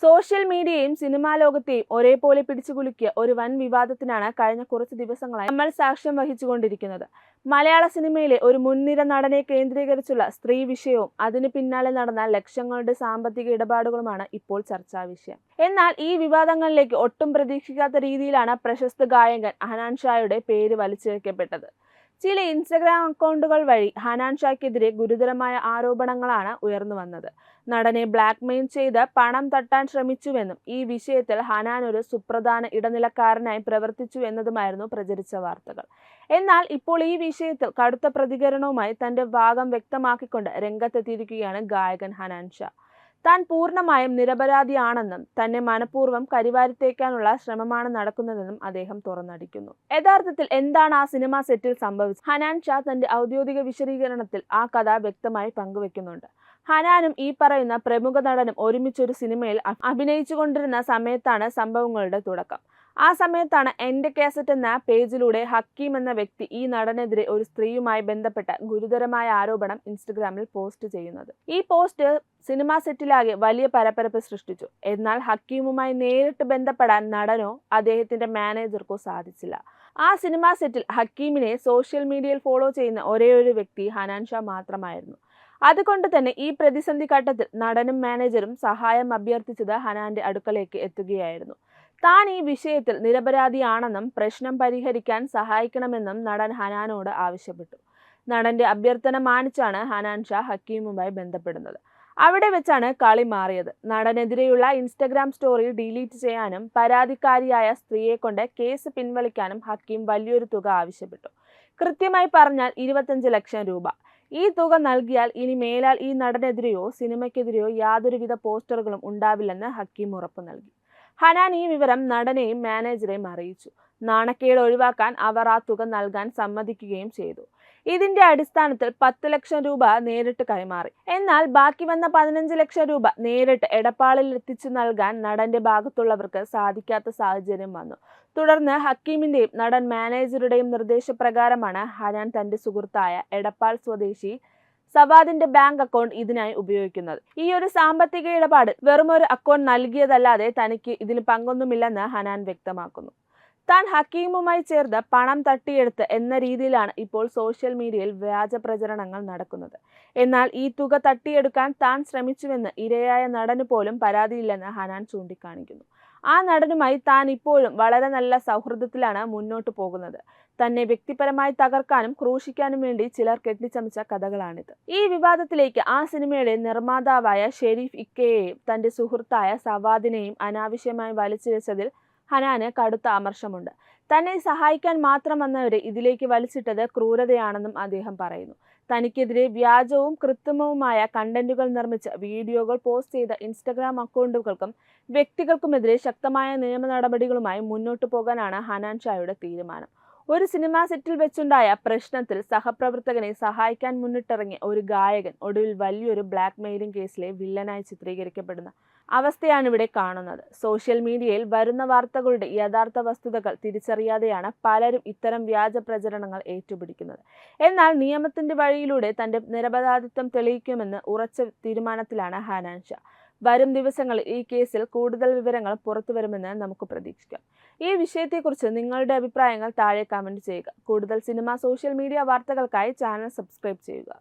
Social മീഡിയയും cinema ലോകത്തെയും ഒരേപോലെ പിടിച്ചുകുലുക്കിയ ഒരു വൻ വിവാദത്തിനാണ് കഴിഞ്ഞ കുറച്ച് ദിവസങ്ങളായി നമ്മൾ സാക്ഷ്യം വഹിച്ചുകൊണ്ടിരിക്കുന്നത്. മലയാള സിനിമയിലെ ഒരു മുൻനിര നടനെ കേന്ദ്രീകരിച്ചുള്ള സ്ത്രീ വിഷയവും അതിന് പിന്നാലെ നടന്ന ലക്ഷങ്ങളുടെ സാമ്പത്തിക ഇടപാടുകളുമാണ് ഇപ്പോൾ ചർച്ചാ വിഷയം. എന്നാൽ ഈ വിവാദങ്ങളിലേക്ക് ഒട്ടും പ്രതീക്ഷിക്കാത്ത രീതിയിലാണ് പ്രശസ്ത ഗായകൻ ഹനാൻ ഷായുടെ പേര് വലിച്ചിഴക്കപ്പെട്ടത്. ചില ഇൻസ്റ്റഗ്രാം അക്കൗണ്ടുകൾ വഴി ഹനാൻ ഷായ്ക്കെതിരെ ഗുരുതരമായ ആരോപണങ്ങളാണ് ഉയർന്നു വന്നത്. നടനെ ബ്ലാക്ക്മെയിൽ ചെയ്ത് പണം തട്ടാൻ ശ്രമിച്ചുവെന്നും ഈ വിഷയത്തിൽ ഹനാൻ ഒരു സുപ്രധാന ഇടനിലക്കാരനായി പ്രവർത്തിച്ചു എന്നതുമായിരുന്നു പ്രചരിച്ച വാർത്തകൾ. എന്നാൽ ഇപ്പോൾ ഈ വിഷയത്തിൽ കടുത്ത പ്രതികരണവുമായി തന്റെ ഭാഗം വ്യക്തമാക്കിക്കൊണ്ട് രംഗത്തെത്തിയിരിക്കുകയാണ് ഗായകൻ ഹനാൻ ഷാ. താൻ പൂർണ്ണമായും നിരപരാധിയാണെന്നും തന്നെ മനഃപൂർവ്വം കരിവാരിത്തേക്കാനുള്ള ശ്രമമാണ് നടക്കുന്നതെന്നും അദ്ദേഹം തുറന്നടിക്കുന്നു. യഥാർത്ഥത്തിൽ എന്താണ് ആ സിനിമാ സെറ്റിൽ സംഭവിച്ചത്? ഹനാൻ ഷാ തന്റെ ഔദ്യോഗിക വിശദീകരണത്തിൽ ആ കഥ വ്യക്തമായി പങ്കുവെക്കുന്നുണ്ട്. ഹനാനും ഈ പറയുന്ന പ്രമുഖ നടനും ഒരുമിച്ചൊരു സിനിമയിൽ അഭിനയിച്ചുകൊണ്ടിരുന്ന സമയത്താണ് സംഭവങ്ങളുടെ തുടക്കം. ആ സമയത്താണ് എന്റെ കാസറ്റ് എന്ന പേജിലൂടെ ഹക്കീം എന്ന വ്യക്തി ഈ നടനെതിരെ ഒരു സ്ത്രീയുമായി ബന്ധപ്പെട്ട ഗുരുതരമായ ആരോപണം ഇൻസ്റ്റഗ്രാമിൽ പോസ്റ്റ് ചെയ്യുന്നത്. ഈ പോസ്റ്റ് സിനിമാ സെറ്റിലാകെ വലിയ പരപ്പരപ്പ് സൃഷ്ടിച്ചു. എന്നാൽ ഹക്കീമുമായി നേരിട്ട് ബന്ധപ്പെടാൻ നടനോ അദ്ദേഹത്തിന്റെ മാനേജർക്കോ സാധിച്ചില്ല. ആ സിനിമാ സെറ്റിൽ ഹക്കീമിനെ സോഷ്യൽ മീഡിയയിൽ ഫോളോ ചെയ്യുന്ന ഒരേയൊരു വ്യക്തി ഹനാൻ ഷാ മാത്രമായിരുന്നു. അതുകൊണ്ട് തന്നെ ഈ പ്രതിസന്ധി ഘട്ടത്തിൽ നടനും മാനേജറും സഹായം അഭ്യർത്ഥിച്ചത് ഹനാന്റെ അടുക്കലേക്ക് എത്തുകയായിരുന്നു. താൻ ഈ വിഷയത്തിൽ നിരപരാധിയാണെന്നും പ്രശ്നം പരിഹരിക്കാൻ സഹായിക്കണമെന്നും നടൻ ഹനാനോട് ആവശ്യപ്പെട്ടു. നടന്റെ അഭ്യർത്ഥന മാനിച്ചാണ് ഹനാൻ ഷാ ഹക്കീമുമായി ബന്ധപ്പെടുന്നത്. അവിടെ വെച്ചാണ് കളി മാറിയത്. നടനെതിരെയുള്ള ഇൻസ്റ്റഗ്രാം സ്റ്റോറി ഡിലീറ്റ് ചെയ്യാനും പരാതിക്കാരിയായ സ്ത്രീയെ കൊണ്ട് കേസ് പിൻവലിക്കാനും ഹക്കീം വലിയൊരു തുക ആവശ്യപ്പെട്ടു. കൃത്യമായി പറഞ്ഞാൽ 25 ലക്ഷം രൂപ. ഈ തുക നൽകിയാൽ ഇനി മേലാൽ ഈ നടനെതിരെയോ സിനിമയ്ക്കെതിരെയോ യാതൊരുവിധ പോസ്റ്ററുകളും ഉണ്ടാവില്ലെന്ന് ഹക്കീം ഉറപ്പു നൽകി. ഹനാൻ ഈ വിവരം നടനെയും മാനേജറെയും അറിയിച്ചു. നാണക്കേട് ഒഴിവാക്കാൻ അവർ ആ തുക നൽകാൻ സമ്മതിക്കുകയും ചെയ്തു. ഇതിന്റെ അടിസ്ഥാനത്തിൽ 10 ലക്ഷം രൂപ നേരിട്ട് കൈമാറി. എന്നാൽ ബാക്കി വന്ന 15 ലക്ഷം രൂപ നേരിട്ട് എടപ്പാളിൽ എത്തിച്ചു നൽകാൻ നടന്റെ ഭാഗത്തുള്ളവർക്ക് സാധിക്കാത്ത സാഹചര്യം വന്നു. തുടർന്ന് ഹക്കീമിന്റെയും നടൻ മാനേജറുടെയും നിർദ്ദേശപ്രകാരമാണ് ഹനാൻ തന്റെ സുഹൃത്തായ എടപ്പാൾ സ്വദേശി സവാദിന്റെ ബാങ്ക് അക്കൗണ്ട് ഇതിനായി ഉപയോഗിക്കുന്നത്. ഈ ഒരു സാമ്പത്തിക ഇടപാട് വെറുമൊരു അക്കൗണ്ട് നൽകിയതല്ലാതെ തനിക്ക് ഇതിൽ പങ്കൊന്നുമില്ലെന്ന് ഹനാൻ വ്യക്തമാക്കുന്നു. താൻ ഹക്കീമുമായി ചേർന്ന് പണം തട്ടിയെടുത്ത് എന്ന രീതിയിലാണ് ഇപ്പോൾ സോഷ്യൽ മീഡിയയിൽ വ്യാജ പ്രചരണങ്ങൾ നടക്കുന്നത്. എന്നാൽ ഈ തുക തട്ടിയെടുക്കാൻ താൻ ശ്രമിച്ചുവെന്ന് ഇരയായ നടന് പോലും പരാതിയില്ലെന്ന് ഹനാൻ ചൂണ്ടിക്കാണിക്കുന്നു. ആ നടനുമായി താൻ ഇപ്പോഴും വളരെ നല്ല സൗഹൃദത്തിലാണ് മുന്നോട്ട് പോകുന്നത്. തന്നെ വ്യക്തിപരമായി തകർക്കാനും ക്രൂശിക്കാനും വേണ്ടി ചിലർ കെട്ടിച്ചമച്ച കഥകളാണിത്. ഈ വിവാദത്തിലേക്ക് ആ സിനിമയുടെ നിർമ്മാതാവായ ഷെരീഫ് ഇക്കയെയും തന്റെ സുഹൃത്തായ സവാദിനെയും അനാവശ്യമായി വലിച്ചിഴച്ചതിൽ ഹനാന് കടുത്ത അമർഷമുണ്ട്. തന്നെ സഹായിക്കാൻ മാത്രം വന്നവരെ ഇതിലേക്ക് വലിച്ചിട്ടത് ക്രൂരതയാണെന്നും അദ്ദേഹം പറയുന്നു. തനിക്കെതിരെ വ്യാജവും കൃത്രിമവുമായ കണ്ടന്റുകൾ നിർമ്മിച്ച വീഡിയോകൾ പോസ്റ്റ് ചെയ്ത ഇൻസ്റ്റഗ്രാം അക്കൗണ്ടുകൾക്കും വ്യക്തികൾക്കുമെതിരെ ശക്തമായ നിയമ നടപടികളുമായി മുന്നോട്ടു പോകാനാണ് ഹനാൻ ഷായുടെ തീരുമാനം. ഒരു സിനിമാ സെറ്റിൽ വെച്ചുണ്ടായ പ്രശ്നത്തിൽ സഹപ്രവർത്തകനെ സഹായിക്കാൻ മുന്നിട്ടിറങ്ങിയ ഒരു ഗായകൻ ഒടുവിൽ വലിയൊരു ബ്ലാക്ക് മെയിലിംഗ് കേസിലെ വില്ലനായി ചിത്രീകരിക്കപ്പെടുന്ന അവസ്ഥയാണ് ഇവിടെ കാണുന്നത്. സോഷ്യൽ മീഡിയയിൽ വരുന്ന വാർത്തകളുടെ യഥാർത്ഥ വസ്തുതകൾ തിരിച്ചറിയാതെയാണ് പലരും ഇത്തരം വ്യാജ പ്രചരണങ്ങൾ ഏറ്റുപിടിക്കുന്നത്. എന്നാൽ നിയമത്തിന്റെ വഴിയിലൂടെ തന്റെ നിരപരാധിത്വം തെളിയിക്കുമെന്ന് ഉറച്ച തീരുമാനത്തിലാണ് ഹനാൻ ഷാ. വരും ദിവസങ്ങളിൽ ഈ കേസിൽ കൂടുതൽ വിവരങ്ങൾ പുറത്തുവരുമെന്ന് നമുക്ക് പ്രതീക്ഷിക്കാം. ഈ വിഷയത്തെക്കുറിച്ച് നിങ്ങളുടെ അഭിപ്രായങ്ങൾ താഴെ കമന്റ് ചെയ്യുക. കൂടുതൽ സിനിമ സോഷ്യൽ മീഡിയ വാർത്തകൾക്കായി ചാനൽ സബ്സ്ക്രൈബ് ചെയ്യുക.